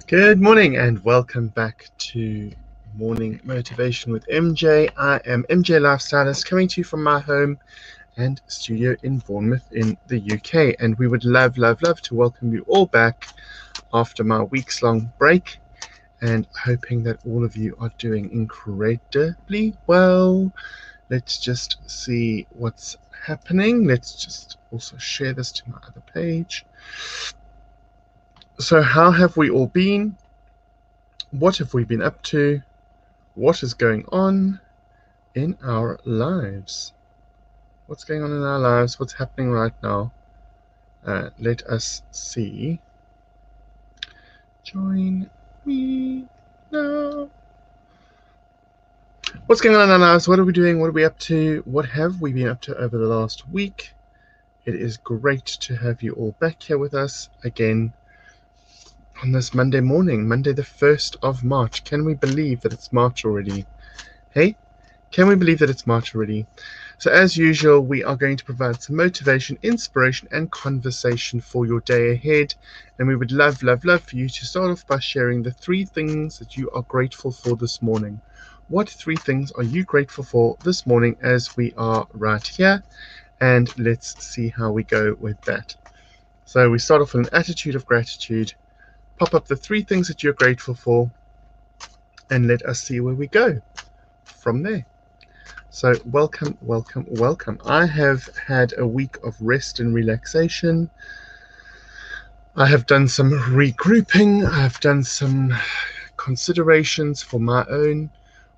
Good morning and welcome back to Morning Motivation with MJ. I am MJ LifeStylist coming to you from my home and studio in Bournemouth in the UK. And we would love to welcome you all back after my weeks-long break and hoping that all of you are doing incredibly well. Let's just see what's happening. Let's just also share this to my other page. So how have we all been? What have we been up to? What is going on in our lives? What's going on in our lives? What's happening right now? Let us see. Join me now. What's going on in our lives? What are we doing? What are we up to? What have we been up to over the last week? It is great to have you all back here with us again on this Monday morning, Monday the 1st of March. Can we believe that it's March already? Hey, can we believe that it's March already? So as usual, we are going to provide some motivation, inspiration, and conversation for your day ahead. And we would love for you to start off by sharing the 3 things that you are grateful for this morning. What 3 things are you grateful for this morning as we are right here? And let's see how we go with that. So we start off with an attitude of gratitude. Pop up the 3 things that you're grateful for, and let us see where we go from there. So welcome. I have had a week of rest and relaxation. I have done some regrouping. I've done some considerations for my own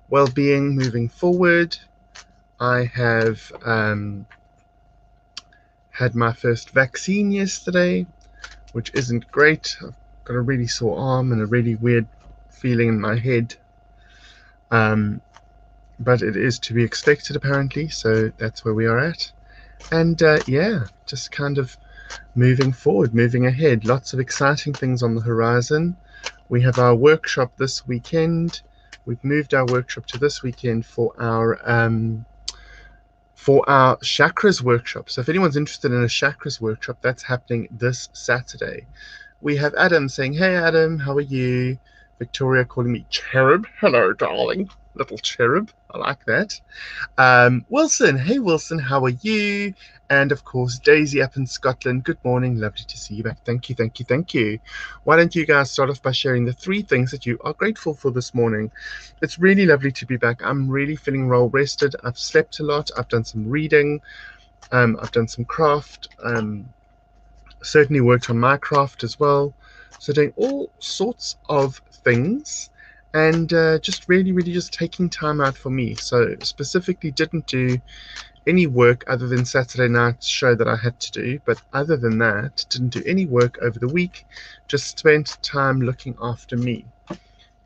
well-being moving forward. I have had my first vaccine yesterday, which isn't great. I've got a really sore arm and a really weird feeling in my head. But it is to be expected apparently, so that's where we are at. And yeah, just kind of moving forward, moving ahead. Lots of exciting things on the horizon. We have our workshop this weekend. We've moved our workshop to this weekend for our Chakras Workshop. So if anyone's interested in a Chakras Workshop, that's happening this Saturday. We have Adam saying, "Hey Adam, how are you?" Victoria calling me cherub. Hello, darling. Little cherub. I like that. Wilson. Hey, Wilson. How are you? And, of course, Daisy up in Scotland. Good morning. Lovely to see you back. Thank you. Why don't you guys start off by sharing the 3 things that you are grateful for this morning? It's really lovely to be back. I'm really feeling well rested. I've slept a lot. I've done some reading. I've done some craft. Certainly worked on my craft as well. So doing all sorts of things and just really just taking time out for me. So specifically didn't do any work other than Saturday night's show that I had to do, but other than that didn't do any work over the week. Just spent time looking after me.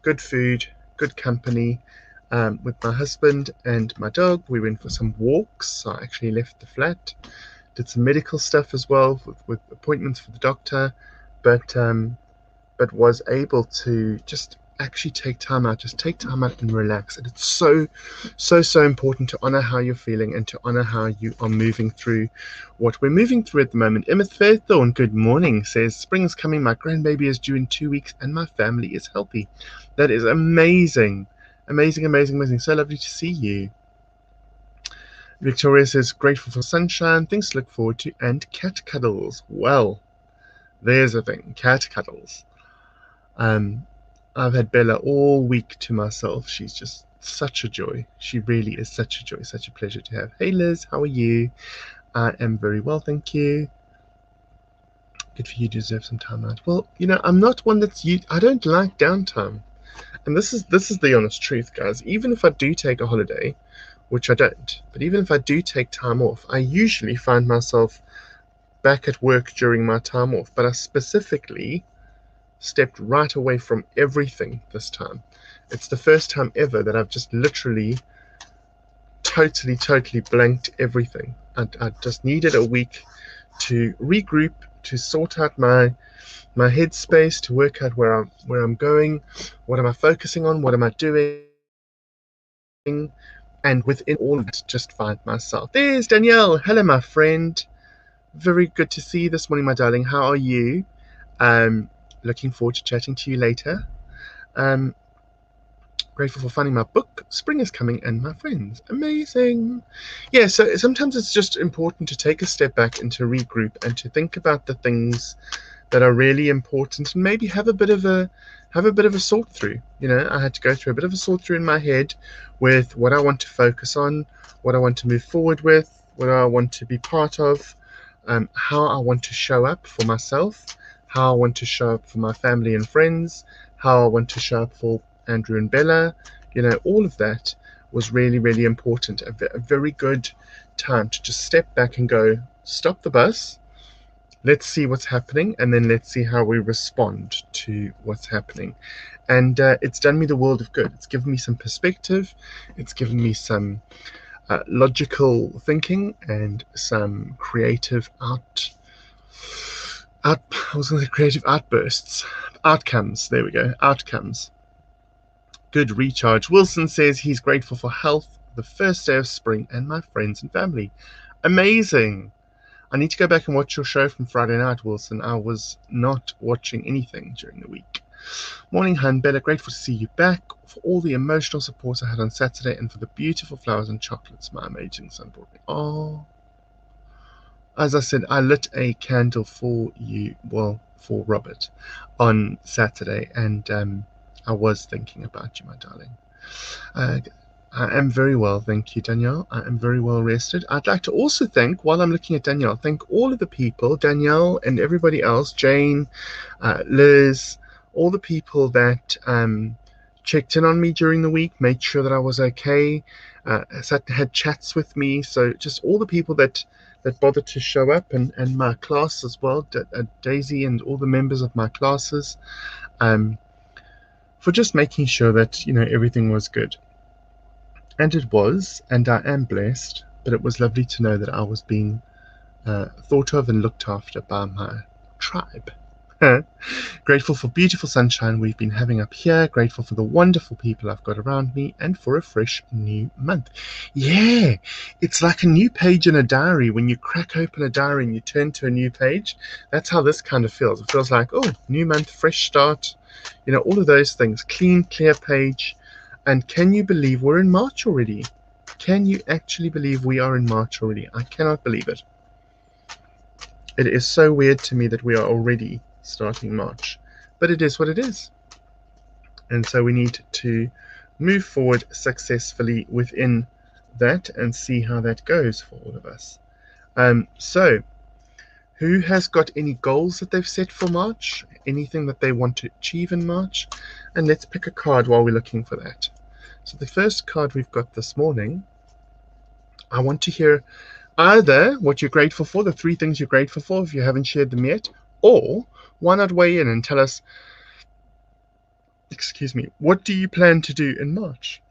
Good food, good company with my husband and my dog. We went for some walks. So I actually left the flat, did some medical stuff as well with appointments for the doctor, but was able to just actually take time out and relax. And it's so important to honor how you're feeling and to honor how you are moving through what we're moving through at the moment. Emma Fairthorne, good morning, says, "Spring is coming, my grandbaby is due in 2 weeks and my family is healthy." That is amazing. So lovely to see you. Victoria says, "Grateful for sunshine, things to look forward to, and cat cuddles." Well, there's a thing, cat cuddles. I've had Bella all week to myself. She's just such a joy. She really is such a joy, such a pleasure to have. Hey Liz, how are you? I am very well, thank you. Good for you to deserve some time out. Well, you know, I'm not one I don't like downtime. And this is the honest truth, guys. Even if I do take a holiday, which I don't, but even if I do take time off, I usually find myself back at work during my time off. But I specifically stepped right away from everything this time. It's the first time ever that I've just literally totally blanked everything. I just needed a week to regroup, to sort out my headspace, to work out where I'm going, what am I focusing on, what am I doing, and within all of it, just find myself. There's Danielle. Hello, my friend. Very good to see you this morning, my darling. How are you? looking forward to chatting to you later. Grateful for finding my book. Spring is coming and my friends. Amazing. Yeah, so sometimes it's just important to take a step back and to regroup and to think about the things that are really important and maybe have a bit of a sort through. I had to go through a bit of a sort through in my head with what I want to focus on, what I want to move forward with, what I want to be part of, how I want to show up for myself, how I want to show up for my family and friends, how I want to show up for Andrew and Bella. All of that was really, really important. A very good time to just step back and go, stop the bus, let's see what's happening, and then let's see how we respond to what's happening. And it's done me the world of good. It's given me some perspective. It's given me some logical thinking and some creative outcomes. There we go. Outcomes. Good recharge. Wilson says he's grateful for health, the first day of spring, and my friends and family. Amazing. I need to go back and watch your show from Friday night, Wilson. I was not watching anything during the week. Morning, hun. Bella, grateful to see you back, for all the emotional support I had on Saturday, and for the beautiful flowers and chocolates my amazing son brought me. Oh, as I said, I lit a candle for you, well, for Robert, on Saturday, and I was thinking about you, my darling. I am very well, thank you, Danielle. I am very well rested. I'd like to also thank, while I'm looking at Danielle, thank all of the people, Danielle and everybody else, Jane, Liz, all the people that checked in on me during the week, made sure that I was okay, had chats with me. So just all the people that bothered to show up, and my class as well, Daisy and all the members of my classes, for just making sure that everything was good. And it was, and I am blessed, but it was lovely to know that I was being thought of and looked after by my tribe. Grateful for beautiful sunshine we've been having up here, grateful for the wonderful people I've got around me, and for a fresh new month. Yeah, it's like a new page in a diary. When you crack open a diary and you turn to a new page, that's how this kind of feels. It feels like, oh, new month, fresh start, all of those things, clean, clear page. And can you believe we're in March already? Can you actually believe we are in March already? I cannot believe it. It is so weird to me that we are already starting March, but it is what it is. And so we need to move forward successfully within that and see how that goes for all of us. So who has got any goals that they've set for March? Anything that they want to achieve in March? And let's pick a card while we're looking for that. So the first card we've got this morning, I want to hear either what you're grateful for, the 3 things you're grateful for if you haven't shared them yet, or why not weigh in and tell us, what do you plan to do in March?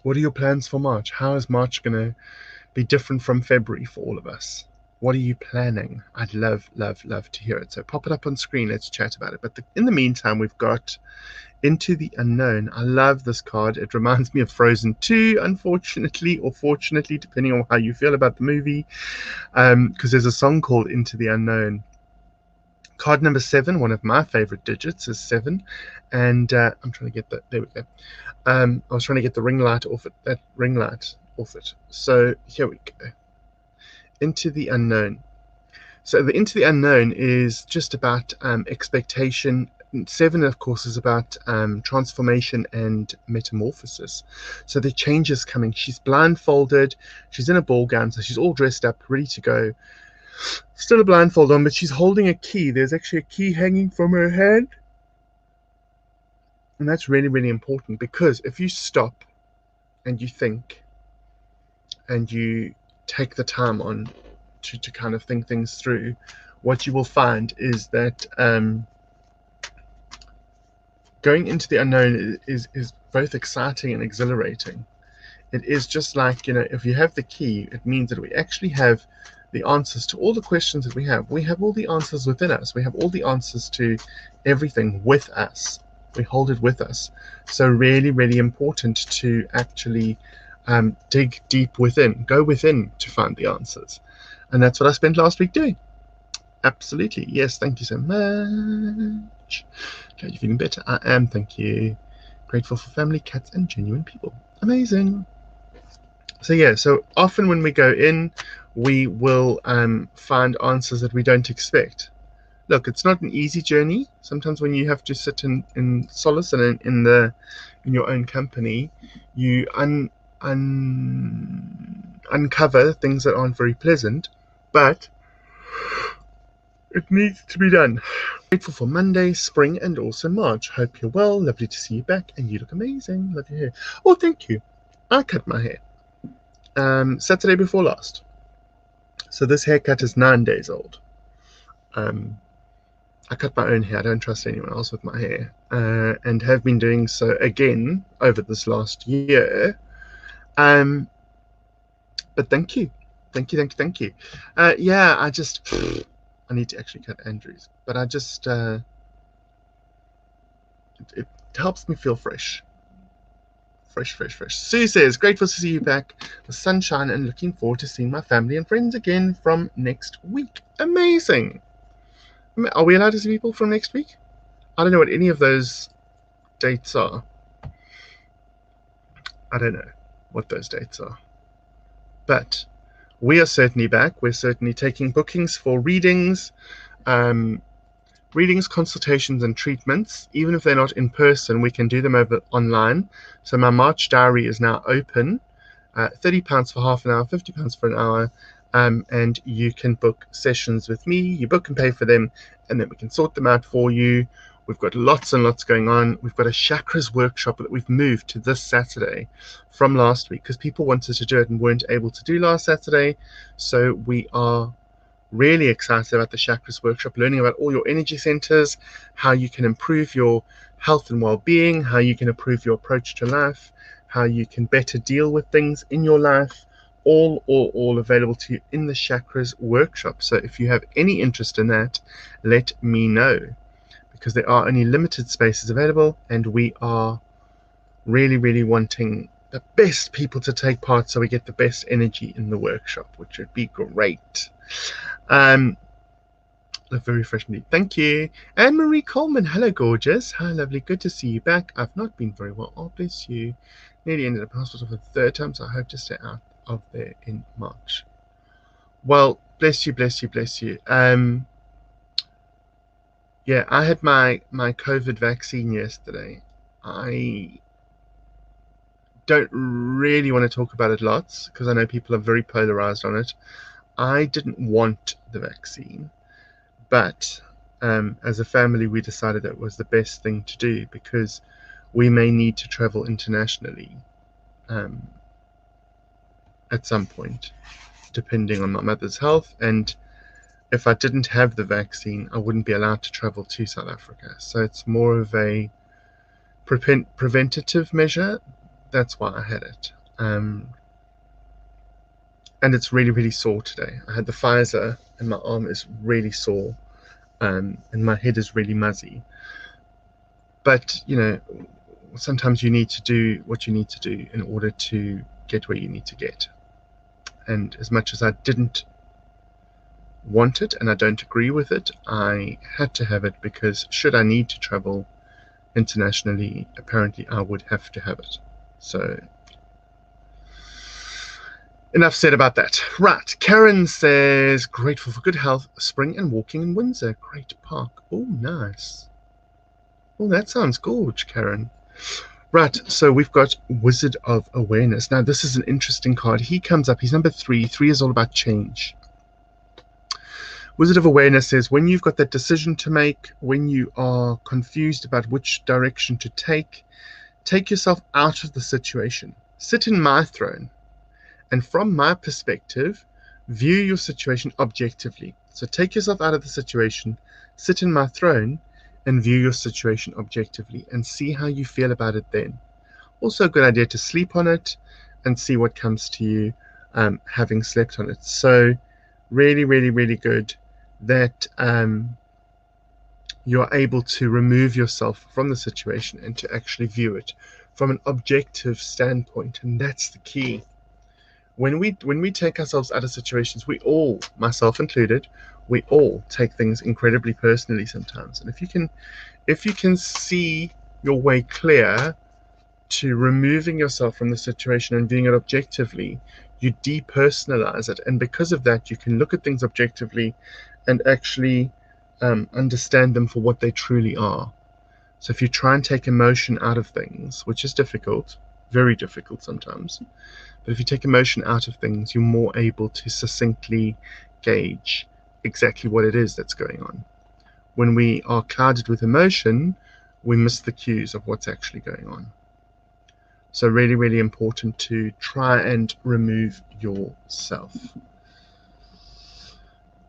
What are your plans for March? How is March going to be different from February for all of us? What are you planning? I'd love, love, love to hear it. So pop it up on screen. Let's chat about it. But in the meantime, we've got Into the Unknown. I love this card. It reminds me of Frozen 2, unfortunately, or fortunately, depending on how you feel about the movie, because there's a song called Into the Unknown. Card number 7, one of my favorite digits, is 7. And I'm trying to get that. There we go. I was trying to get the ring light off it. So here we go. Into the Unknown. So the Into the Unknown is just about expectation. 7, of course, is about transformation and metamorphosis. So the change is coming. She's blindfolded. She's in a ball gown, so she's all dressed up, ready to go. Still a blindfold on, but she's holding a key. There's actually a key hanging from her hand. And that's really, really important, because if you stop and you think and you take the time on to kind of think things through, what you will find is that going into the unknown is both exciting and exhilarating. It is just like, if you have the key, it means that we actually have the answers to all the questions that we have. We have all the answers within us. We have all the answers to everything with us. We hold it with us. So really, really important to actually dig deep within, go within to find the answers. And that's what I spent last week doing. Absolutely. Yes, thank you so much. Glad you're feeling better. I am, thank you. Grateful for family, cats, and genuine people. Amazing. So yeah, so often when we go in, we will find answers that we don't expect. Look, it's not an easy journey. Sometimes when you have to sit in solace and in your own company, you uncover things that aren't very pleasant, but it needs to be done. Grateful for Monday, spring, and also March. Hope you're well. Lovely to see you back, and you look amazing. Love your hair. Oh, thank you. I cut my hair Saturday before last. So this haircut is 9 days old. I cut my own hair. I don't trust anyone else with my hair, and have been doing so again over this last year. But thank you. Yeah, I need to actually cut Andrew's, but it helps me feel fresh. Fresh. Sue says, grateful to see you back, the sunshine, and looking forward to seeing my family and friends again from next week. Amazing. Are we allowed to see people from next week? I don't know what any of those dates are. I don't know what those dates are. But we are certainly back. We're certainly taking bookings for readings, consultations, and treatments. Even if they're not in person, we can do them over online. So my March diary is now open. £30 for half an hour, £50 for an hour. And you can book sessions with me. You book and pay for them, and then we can sort them out for you. We've got lots and lots going on. We've got a Chakras Workshop that we've moved to this Saturday from last week because people wanted to do it and weren't able to do last Saturday. So we are really excited about the Chakras Workshop, learning about all your energy centers, how you can improve your health and well-being, how you can improve your approach to life, how you can better deal with things in your life, all available to you in the Chakras Workshop. So if you have any interest in that, let me know, because there are only limited spaces available, and we are really wanting the best people to take part so we get the best energy in the workshop, which would be great. Very fresh indeed. Thank you. Anne Marie Coleman, hello gorgeous. Hi lovely, good to see you back. I've not been very well. Oh bless you. Nearly ended up in hospital for the third time, so I hope to stay out of there in March. Well, bless you. Yeah, I had my COVID vaccine yesterday. I don't really want to talk about it lots because I know people are very polarized on it. I didn't want the vaccine, but as a family we decided that was the best thing to do because we may need to travel internationally at some point, depending on my mother's health, and if I didn't have the vaccine, I wouldn't be allowed to travel to South Africa. So it's more of a preventative measure. That's why I had it. And it's really sore today. I had the Pfizer and my arm is really sore, and my head is really muzzy. But, you know, sometimes you need to do what you need to do in order to get where you need to get. And as much as I didn't want it and I don't agree with it, I had to have it because should I need to travel internationally, apparently I would have to have it. So enough said about that. Right, Karen says, grateful for good health, spring and walking in Windsor. Great park. Oh, nice. Oh, that sounds gorge, Karen. Right, so we've got Wizard of Awareness. Now, this is an interesting card. He comes up, he's number 3. 3 is all about change. Wizard of Awareness says, when you've got that decision to make, when you are confused about which direction to take yourself out of the situation. Sit in my throne. And from my perspective, view your situation objectively. So take yourself out of the situation, sit in my throne, and view your situation objectively and see how you feel about it then. Also a good idea to sleep on it and see what comes to you having slept on it. So really good that you're able to remove yourself from the situation and to actually view it from an objective standpoint. And that's the key. When we take ourselves out of situations, we all, myself included, We all take things incredibly personally sometimes. And if you can see your way clear to removing yourself from the situation and viewing it objectively, you depersonalize it. And because of that, you can look at things objectively and actually understand them for what they truly are. So if you try and take emotion out of things, which is difficult, very difficult sometimes, but if you take emotion out of things, you're more able to succinctly gauge exactly what it is that's going on. When we are clouded with emotion, we miss the cues of what's actually going on. So really, really important to try and remove yourself.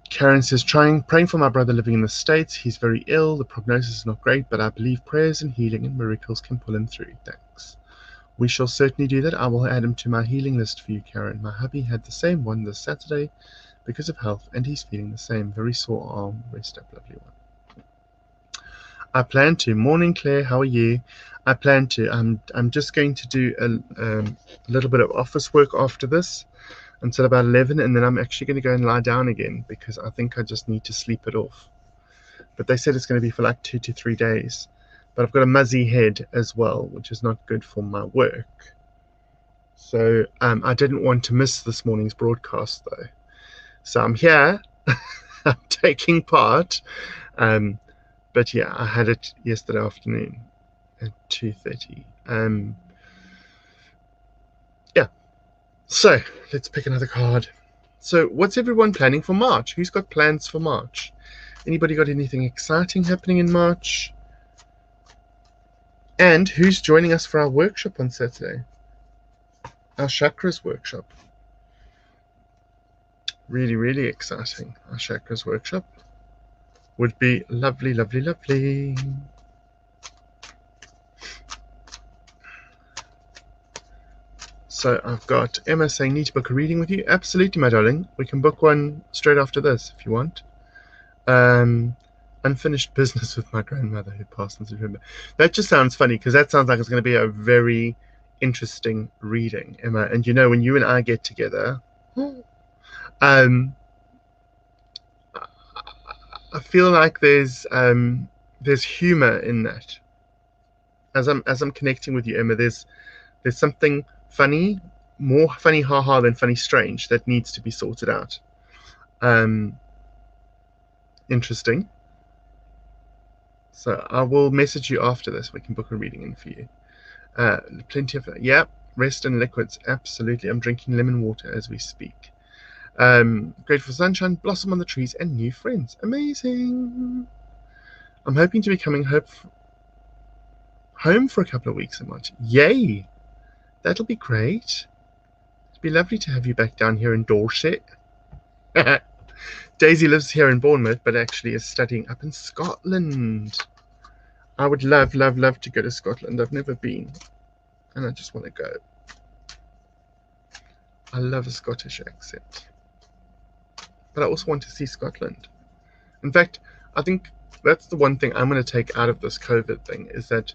Karen says, praying for my brother living in the States. He's very ill. The prognosis is not great, but I believe prayers and healing and miracles can pull him through. Thanks. We shall certainly do that. I will add him to my healing list for you, Karen. My hubby had the same one this Saturday because of health, and he's feeling the same. Very sore arm. Rest up, lovely one. I plan to. Morning, Claire. How are you? I plan to. I'm just going to do a little bit of office work after this until about 11, and then I'm actually going to go and lie down again because I think I just need to sleep it off. But they said it's going to be for like 2 to 3 days. But I've got a muzzy head as well, which is not good for my work. So I didn't want to miss this morning's broadcast though. So I'm here, I'm taking part. But yeah, I had it yesterday afternoon at 2:30. Yeah. So let's pick another card. So what's everyone planning for March? Who's got plans for March? Anybody got anything exciting happening in March? And who's joining us for our workshop on Saturday? Our Chakras Workshop. Really, really exciting. Our Chakras Workshop would be lovely, lovely, lovely. So I've got Emma saying, need to book a reading with you. Absolutely, my darling. We can book one straight after this if you want. Unfinished business with my grandmother who passed on September. That just sounds funny because that sounds like it's going to be a very interesting reading, Emma. And you know, when you and I get together, I feel like there's humor in that. As I'm connecting with you, Emma, there's something funny, more funny haha than funny strange that needs to be sorted out. Interesting. So I will message you after this. We can book a reading in for you. Plenty of rest and liquids. Absolutely. I'm drinking lemon water as we speak. Grateful sunshine, blossom on the trees, and new friends. Amazing. I'm hoping to be coming home for a couple of weeks in March. Yay! That'll be great. It'd be lovely to have you back down here in Dorset. Daisy lives here in Bournemouth, but actually is studying up in Scotland. I would love, love, love to go to Scotland. I've never been, and I just want to go. I love a Scottish accent. But I also want to see Scotland. In fact, I think that's the one thing I'm going to take out of this COVID thing, is that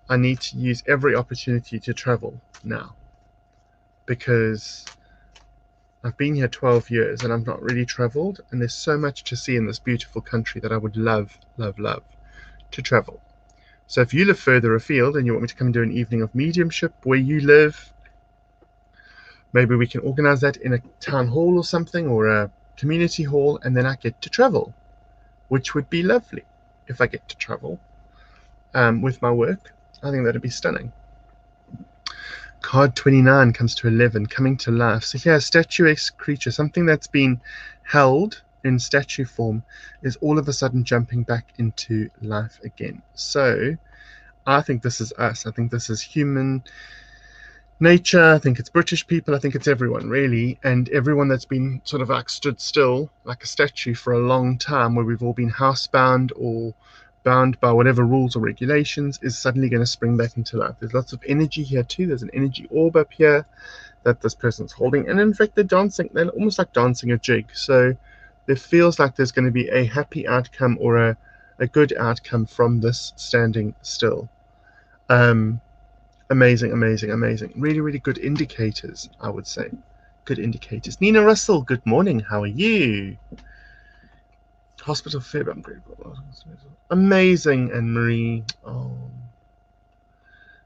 I need to use every opportunity to travel now. Because I've been here 12 years and I've not really traveled, and there's so much to see in this beautiful country that I would love, love, love to travel. So if you live further afield and you want me to come and do an evening of mediumship where you live, maybe we can organize that in a town hall or something, or a community hall, and then I get to travel, which would be lovely if I get to travel with my work. I think that'd be stunning. Card 29 comes to 11, coming to life. So here, statuesque creature, something that's been held in statue form, is all of a sudden jumping back into life again. So I think this is us. I think this is human nature. I think it's British people. I think it's everyone, really. And everyone that's been sort of like stood still like a statue for a long time, where we've all been housebound or bound by whatever rules or regulations, is suddenly going to spring back into life. There's lots of energy here too. There's an energy orb up here that this person's holding, and in fact they're dancing. They're almost like dancing a jig. So it feels like there's going to be a happy outcome, or a good outcome from this standing still. Amazing, amazing, amazing. Really, really good indicators, I would say. Good indicators. Nina Russell, good morning. How are you? Hospital fib, I'm grateful. Amazing, Anne-Marie. Oh,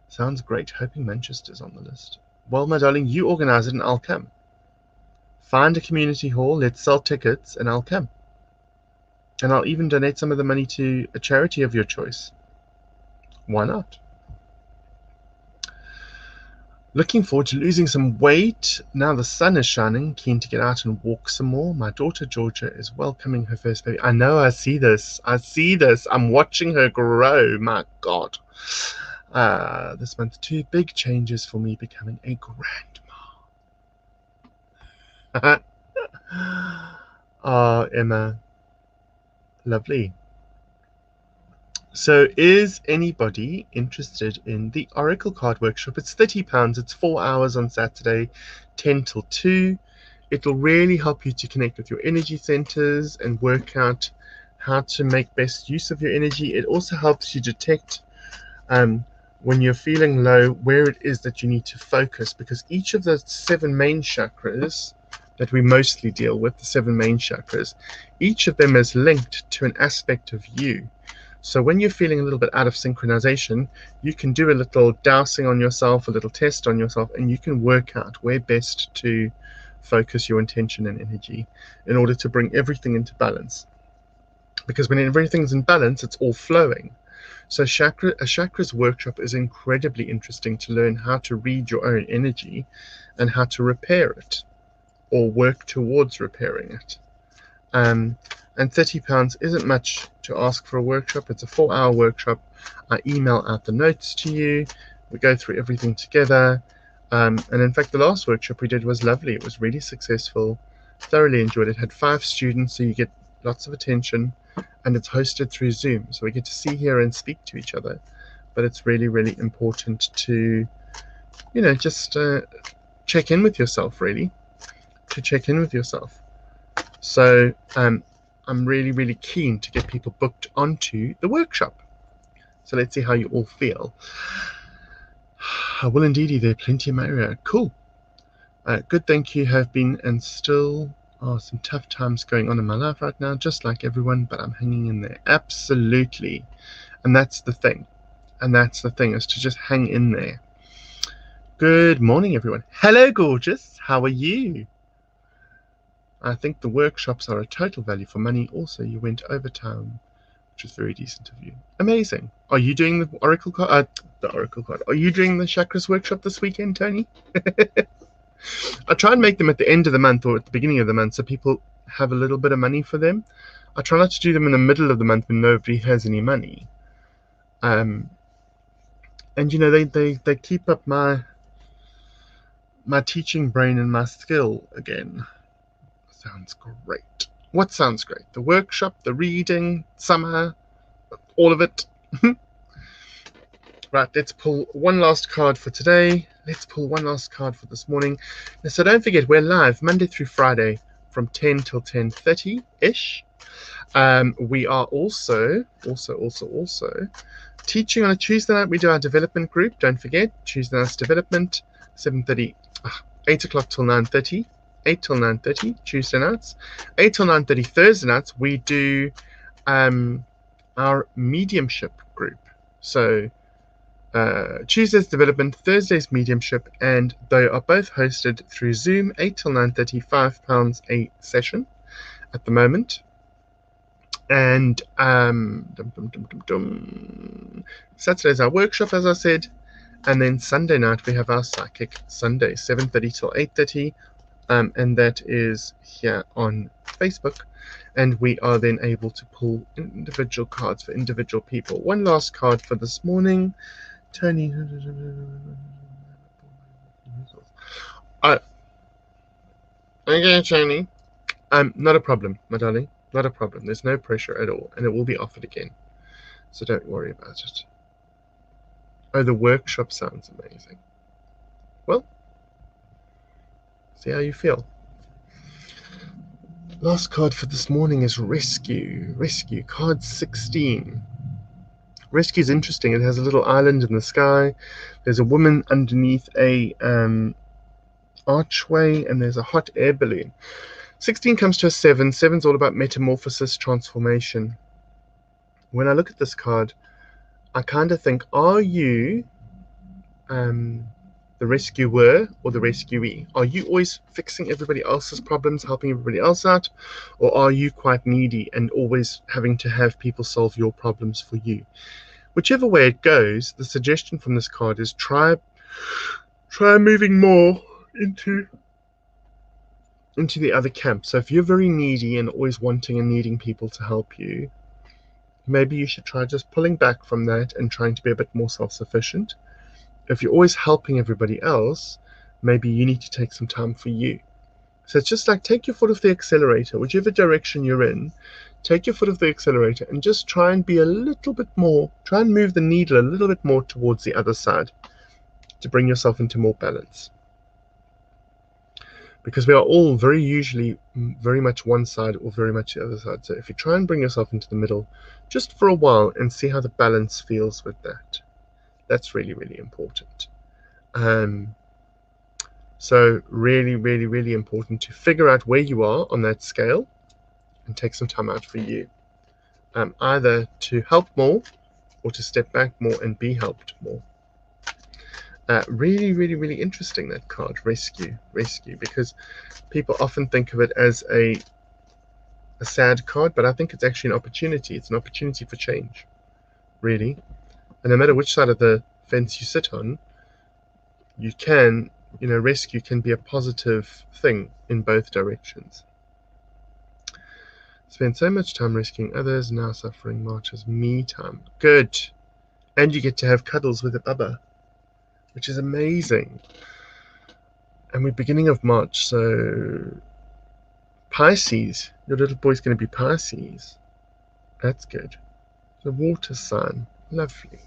sounds great. Hoping Manchester's on the list. Well, my darling, you organise it and I'll come. Find a community hall, let's sell tickets, and I'll come. And I'll even donate some of the money to a charity of your choice. Why not? Looking forward to losing some weight. Now the sun is shining. Keen to get out and walk some more. My daughter Georgia is welcoming her first baby. I know, I see this. I'm watching her grow. My God. This month, 2 big changes for me becoming a grandma. Oh, Emma. Lovely. So is anybody interested in the Oracle Card Workshop? It's £30. It's 4 hours on Saturday, 10 till 2. It'll really help you to connect with your energy centers and work out how to make best use of your energy. It also helps you detect when you're feeling low, where it is that you need to focus, because each of the 7 main chakras that we mostly deal with, the 7 main chakras, each of them is linked to an aspect of you. So when you're feeling a little bit out of synchronization, you can do a little dowsing on yourself, a little test on yourself, and you can work out where best to focus your intention and energy in order to bring everything into balance. Because when everything's in balance, it's all flowing. So a Chakras Workshop is incredibly interesting to learn how to read your own energy and how to repair it or work towards repairing it. And £30 isn't much to ask for a workshop. It's a 4-hour workshop. I email out the notes to you. We go through everything together. And in fact, the last workshop we did was lovely. It was really successful. Thoroughly enjoyed it. Had 5 students, so you get lots of attention. And it's hosted through Zoom. So we get to see, hear, and speak to each other. But it's really, really important to, just check in with yourself, really. To check in with yourself. So I'm really, really keen to get people booked onto the workshop. So let's see how you all feel. Well, indeedy, there are plenty of Mario. Cool. Good, thank you. Have been and still are some tough times going on in my life right now, just like everyone, but I'm hanging in there. Absolutely. And that's the thing. Is to just hang in there. Good morning, everyone. Hello, gorgeous. How are you? I think the workshops are a total value for money. Also, you went overtime, which was very decent of you. Amazing. Are you doing the Oracle card? Are you doing the Chakras Workshop this weekend, Tony? I try and make them at the end of the month or at the beginning of the month so people have a little bit of money for them. I try not to do them in the middle of the month when nobody has any money. And they keep up my teaching brain and my skill again. Sounds great. What sounds great? The workshop, the reading, summer, all of it. Right, let's pull one last card for today. Let's pull one last card for this morning. So don't forget, we're live Monday through Friday from 10 till 10:30-ish. We are also teaching on a Tuesday night. We do our development group. Don't forget, Tuesday night's development, 8 o'clock till 9:30. 8 till 9:30 Tuesday nights. 8 till 9:30 Thursday nights, we do our mediumship group. So Tuesday's development, Thursday's mediumship, and they are both hosted through Zoom. 8 till 9:30, £5 a session at the moment. And Saturday's our workshop, as I said, and then Sunday night we have our Psychic Sunday, 7:30 till 8:30. And that is here on Facebook, and we are then able to pull individual cards for individual people. One last card for this morning, Tony. Okay, Tony. Not a problem, my darling. Not a problem. There's no pressure at all, and it will be offered again, so don't worry about it. Oh, the workshop sounds amazing. Well, see how you feel. Last card for this morning is Rescue. Rescue, card 16. Rescue is interesting. It has a little island in the sky. There's a woman underneath a archway, and there's a hot air balloon. 16 comes to a 7. 7's all about metamorphosis, transformation. When I look at this card, I kind of think, are you the rescuer or the rescuee? Are you always fixing everybody else's problems, helping everybody else out? Or are you quite needy and always having to have people solve your problems for you? Whichever way it goes, the suggestion from this card is try moving more into the other camp. So if you're very needy and always wanting and needing people to help you, maybe you should try just pulling back from that and trying to be a bit more self-sufficient. If you're always helping everybody else, maybe you need to take some time for you. So it's just like take your foot off the accelerator, whichever direction you're in, take your foot off the accelerator and just try and be a little bit more, try and move the needle a little bit more towards the other side to bring yourself into more balance. Because we are all usually very much one side or very much the other side. So if you try and bring yourself into the middle just for a while and see how the balance feels with that, that's really, really important. So really, really, really important to figure out where you are on that scale and take some time out for you, either to help more or to step back more and be helped more. Really, really, really interesting, that card, rescue, because people often think of it as a sad card, but I think it's actually an opportunity. It's an opportunity for change, really. And no matter which side of the fence you sit on, you can, rescue can be a positive thing in both directions. Spend so much time rescuing others, now suffering marches me time. Good. And you get to have cuddles with a bubba, which is amazing. And we're beginning of March, so Pisces, your little boy's going to be Pisces. That's good. The water sign, lovely.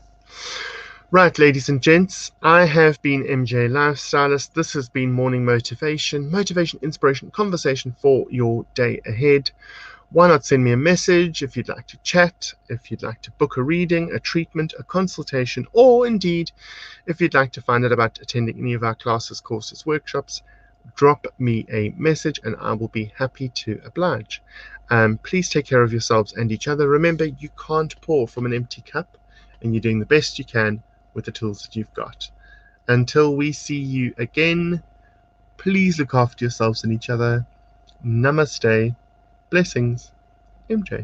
Right, ladies and gents, I have been MJ LifeStylist. This has been Morning Motivation, inspiration, conversation for your day ahead. Why not send me a message if you'd like to chat, if you'd like to book a reading, a treatment, a consultation, or indeed, if you'd like to find out about attending any of our classes, courses, workshops, drop me a message and I will be happy to oblige. Please take care of yourselves and each other. Remember, you can't pour from an empty cup, and you're doing the best you can with the tools that you've got. Until we see you again, please look after yourselves and each other. Namaste. Blessings, MJ.